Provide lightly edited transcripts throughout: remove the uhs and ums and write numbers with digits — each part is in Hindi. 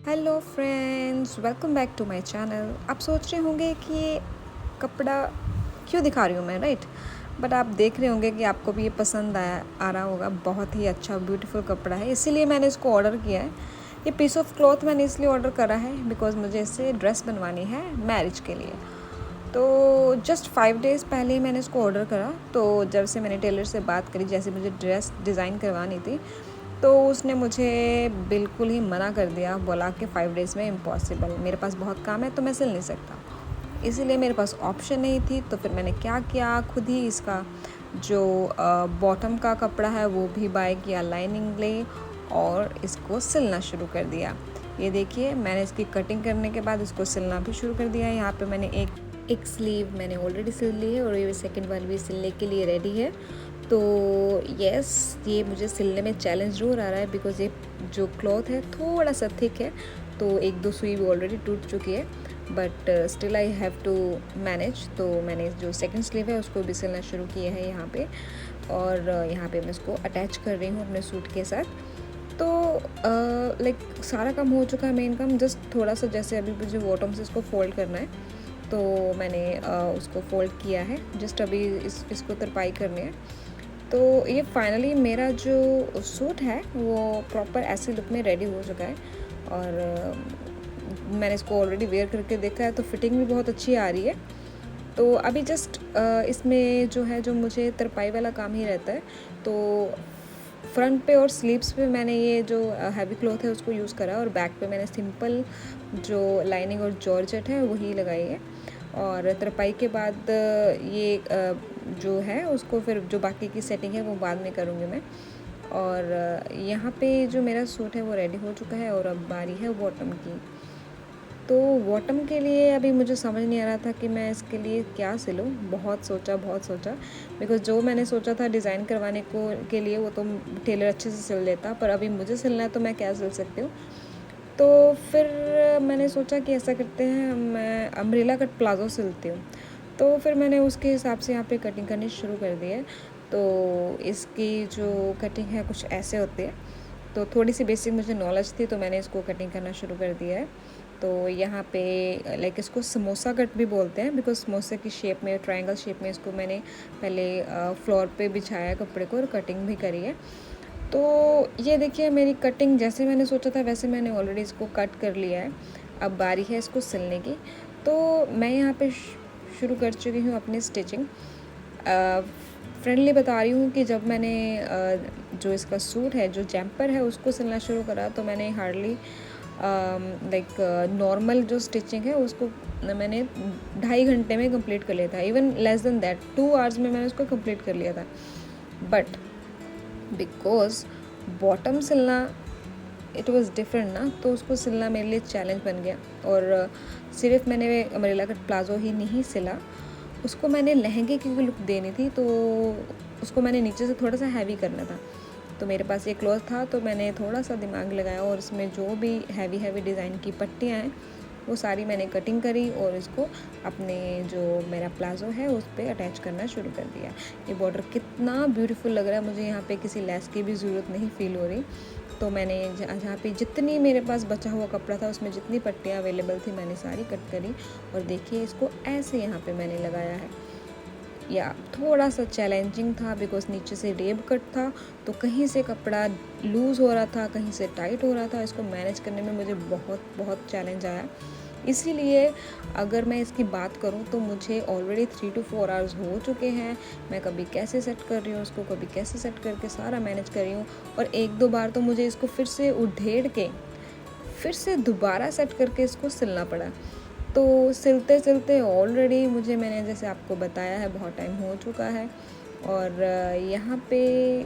Hello friends, welcome back to my channel. आप सोच रहे होंगे कि ये कपड़ा क्यों दिखा रही हूँ मैं, राइट? बट आप देख रहे होंगे कि आपको भी ये पसंद आ रहा होगा। बहुत ही अच्छा ब्यूटीफुल कपड़ा है, इसीलिए मैंने इसको ऑर्डर किया है। ये पीस ऑफ क्लॉथ मैंने इसलिए ऑर्डर करा है बिकॉज मुझे इससे ड्रेस बनवानी है मैरिज के लिए। तो जस्ट 5 डेज़ पहले ही मैंने इसको ऑर्डर करा। तो जब से मैंने टेलर से बात करी, जैसे मुझे ड्रेस डिज़ाइन करवानी थी, तो उसने मुझे बिल्कुल ही मना कर दिया, बोला कि 5 डेज़ में इम्पॉसिबल, मेरे पास बहुत काम है तो मैं सिल नहीं सकता। इसीलिए मेरे पास ऑप्शन नहीं थी। तो फिर मैंने क्या किया, खुद ही इसका जो बॉटम का कपड़ा है वो भी बाय किया, लाइनिंग ले, और इसको सिलना शुरू कर दिया। ये देखिए, मैंने इसकी कटिंग करने के बाद इसको सिलना भी शुरू कर दिया है। यहाँ पे मैंने एक स्लीव मैंने ऑलरेडी सिल ली है और ये सेकंड वाली भी सिलने के लिए रेडी है। तो यस, ये मुझे सिलने में चैलेंज ज़रूर आ रहा है बिकॉज़ ये जो क्लॉथ है थोड़ा सा थिक है, तो एक दो सुई भी ऑलरेडी टूट चुकी है, but still I have to manage. तो मैंने जो सेकंड स्लीव है उसको भी सिलना शुरू किया है यहाँ पे, और यहाँ पे मैं इसको अटैच कर रही हूँ अपने सूट के साथ। तो लाइक सारा काम हो चुका है, मेन काम जस्ट थोड़ा सा, जैसे अभी मुझे बॉटम से इसको फोल्ड करना है, तो मैंने उसको फोल्ड किया है। जस्ट अभी इसको तरपाई करनी है। तो ये फाइनली मेरा जो सूट है वो प्रॉपर ऐसे लुक में रेडी हो चुका है, और मैंने इसको ऑलरेडी वेयर करके देखा है तो फिटिंग भी बहुत अच्छी आ रही है। तो अभी जस्ट इसमें जो है, जो मुझे तरपाई वाला काम ही रहता है, तो फ्रंट पे और स्लीव्स पे मैंने ये जो हैवी क्लॉथ है उसको यूज़ करा, और बैक पे मैंने सिंपल जो लाइनिंग और जॉर्जेट है वही लगाई है। और तरपाई के बाद ये जो है उसको फिर जो बाकी की सेटिंग है वो बाद में करूँगी मैं। और यहाँ पे जो मेरा सूट है वो रेडी हो चुका है, और अब बारी है बॉटम की। तो बॉटम के लिए अभी मुझे समझ नहीं आ रहा था कि मैं इसके लिए क्या सिलूँ। बहुत सोचा बिकॉज़ जो मैंने सोचा था डिज़ाइन करवाने को के लिए वो तो टेलर अच्छे से सिल देता, पर अभी मुझे सिलना है तो मैं क्या सिल सकती हूँ। तो फिर मैंने सोचा कि ऐसा करते हैं, मैं अम्ब्रेला कट प्लाज़ो सिलती हूँ। तो फिर मैंने उसके हिसाब से यहाँ पे कटिंग करनी शुरू कर दी है। तो इसकी जो कटिंग है कुछ ऐसे होती है। तो थोड़ी सी बेसिक मुझे नॉलेज थी तो मैंने इसको कटिंग करना शुरू कर दिया है। तो यहाँ पे लाइक इसको समोसा कट भी बोलते हैं बिकॉज समोसे की शेप में, ट्रायंगल शेप में इसको मैंने पहले फ्लोर पे बिछाया कपड़े को और कटिंग भी करी है। तो ये देखिए, मेरी कटिंग जैसे मैंने सोचा था वैसे मैंने ऑलरेडी इसको कट कर लिया है। अब बारी है इसको सिलने की। तो मैं यहाँ पे शुरू कर चुकी हूँ अपनी स्टिचिंग। फ्रेंडली बता रही हूँ कि जब मैंने जो इसका सूट है, जो जैम्पर है, उसको सिलना शुरू करा तो मैंने हार्डली लाइक नॉर्मल जो स्टिचिंग है उसको मैंने 2.5 घंटे में कंप्लीट कर लिया था। Even less than that, 2 hours में मैंने उसको कंप्लीट कर लिया था। बट बिकॉज बॉटम सिलना इट वाज डिफरेंट ना, तो उसको सिलना मेरे लिए चैलेंज बन गया। और सिर्फ मैंने अम्ब्रेला कट प्लाज़ो ही नहीं सिला, उसको मैंने लहंगे की लुक देनी थी, तो उसको मैंने नीचे से थोड़ा सा हैवी करना था। तो मेरे पास ये क्लॉथ था तो मैंने थोड़ा सा दिमाग लगाया और इसमें जो भी हैवी डिज़ाइन की पट्टियाँ हैं वो सारी मैंने कटिंग करी और इसको अपने जो मेरा प्लाज़ो है उस पर अटैच करना शुरू कर दिया। ये बॉर्डर कितना ब्यूटीफुल लग रहा है, मुझे यहाँ पे किसी लेस की भी ज़रूरत नहीं फ़ील हो रही। तो मैंने जहाँ पे जितनी मेरे पास बचा हुआ कपड़ा था उसमें जितनी पट्टियाँ अवेलेबल थी मैंने सारी कट करी, और देखिए इसको ऐसे यहाँ पे मैंने लगाया है। या थोड़ा सा चैलेंजिंग था बिकॉज नीचे से रेब कट था, तो कहीं से कपड़ा लूज़ हो रहा था, कहीं से टाइट हो रहा था। इसको मैनेज करने में मुझे बहुत चैलेंज आया। इसीलिए अगर मैं इसकी बात करूं तो मुझे ऑलरेडी 3 to 4 आवर्स हो चुके हैं। मैं कभी कैसे सेट कर रही हूँ उसको, कभी कैसे सेट करके सारा मैनेज कर रही हूँ, और एक दो बार तो मुझे इसको फिर से उधेड़ के फिर से दोबारा सेट करके इसको सिलना पड़ा। तो सिलते सिलते ऑलरेडी मैंने जैसे आपको बताया है बहुत टाइम हो चुका है। और यहाँ पे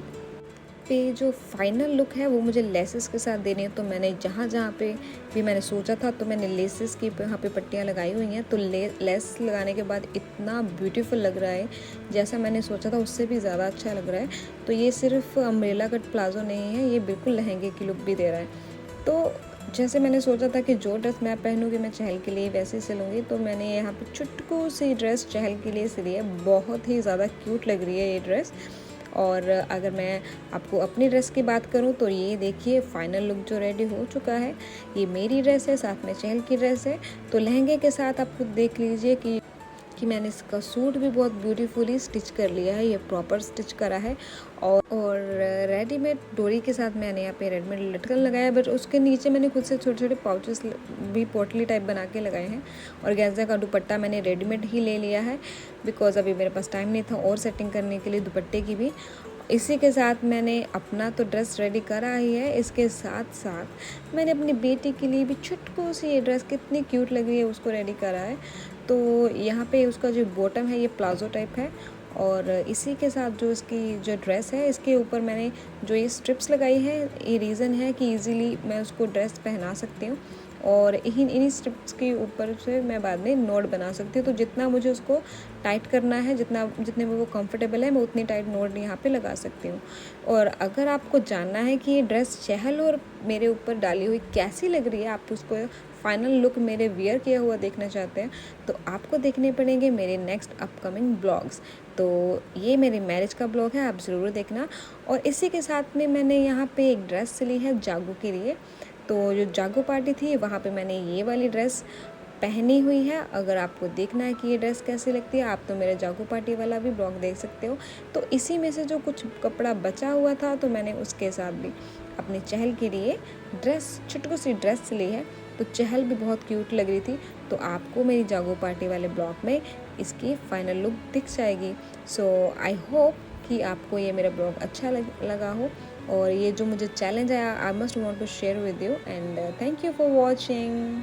जो फाइनल लुक है वो मुझे लेसेस के साथ देनी है। तो मैंने जहाँ पे भी मैंने सोचा था तो मैंने लेसेस की यहाँ पे पट्टियाँ लगाई हुई हैं। तो लेस लगाने के बाद इतना ब्यूटीफुल लग रहा है, जैसा मैंने सोचा था उससे भी ज़्यादा अच्छा लग रहा है। तो ये सिर्फ अम्ब्रेला कट प्लाज़ो नहीं है, ये बिल्कुल लहंगे की लुक भी दे रहा है। तो जैसे मैंने सोचा था कि जो ड्रेस मैं पहनूँगी मैं चहल के लिए वैसे ही सिलूँगी, तो मैंने यहाँ पे चुटकू सी ड्रेस चहल के लिए सिली है। बहुत ही ज़्यादा क्यूट लग रही है ये ड्रेस। और अगर मैं आपको अपनी ड्रेस की बात करूँ तो ये देखिए फाइनल लुक जो रेडी हो चुका है। ये मेरी ड्रेस है, साथ में चहल की ड्रेस है। तो लहंगे के साथ आप खुद देख लीजिए कि मैंने इसका सूट भी बहुत ब्यूटीफुली स्टिच कर लिया है, ये प्रॉपर स्टिच करा है। और रेडीमेड डोरी के साथ मैंने यहाँ पे रेडीमेड लटकन लगाया, बट उसके नीचे मैंने खुद से छोटे छोटे पाउचेस भी पोटली टाइप बना के लगाए हैं। और गेंजा का दुपट्टा मैंने रेडीमेड ही ले लिया है, बिकॉज अभी मेरे पास टाइम नहीं था और सेटिंग करने के लिए दुपट्टे की भी। इसी के साथ मैंने अपना तो ड्रेस रेडी करा ही है, इसके साथ साथ मैंने अपनी बेटी के लिए भी छुटकू सी ये ड्रेस कितनी क्यूट लग रही है उसको रेडी करा है। तो यहाँ पे उसका जो बॉटम है ये प्लाजो टाइप है, और इसी के साथ जो इसकी जो ड्रेस है इसके ऊपर मैंने जो ये स्ट्रिप्स लगाई है, ये रीज़न है कि इजीली मैं उसको ड्रेस पहना सकती हूँ, और इन्हीं स्ट्रिप्स के ऊपर से मैं बाद में नोट बना सकती हूँ। तो जितना मुझे उसको टाइट करना है, जितने में वो कंफर्टेबल है, मैं उतनी टाइट नोट यहाँ पे लगा सकती हूँ। और अगर आपको जानना है कि ये ड्रेस चहल और मेरे ऊपर डाली हुई कैसी लग रही है, आप उसको फाइनल लुक मेरे वियर किया हुआ देखना चाहते हैं, तो आपको देखने पड़ेंगे मेरे नेक्स्ट अपकमिंग ब्लॉग्स। तो ये मेरे मैरिज का ब्लॉग है, आप ज़रूर देखना। और इसी के साथ में मैंने यहाँ पे एक ड्रेस सिली है जागो के लिए। तो जो जागो पार्टी थी वहाँ पे मैंने ये वाली ड्रेस पहनी हुई है। अगर आपको देखना है कि ये ड्रेस कैसी लगती है, आप तो मेरे जागो पार्टी वाला भी ब्लॉग देख सकते हो। तो इसी में से जो कुछ कपड़ा बचा हुआ था, तो मैंने उसके साथ भी अपने चहल के लिए ड्रेस, छुटकू सी ड्रेस ली है। तो चहल भी बहुत क्यूट लग रही थी। तो आपको मेरी जागो पार्टी वाले ब्लॉग में इसकी फाइनल लुक दिख जाएगी। सो आई होप कि आपको ये मेरा ब्लॉग अच्छा लगा हो, और ये जो मुझे चैलेंज आया, I must want to share with you, and thank you for watching.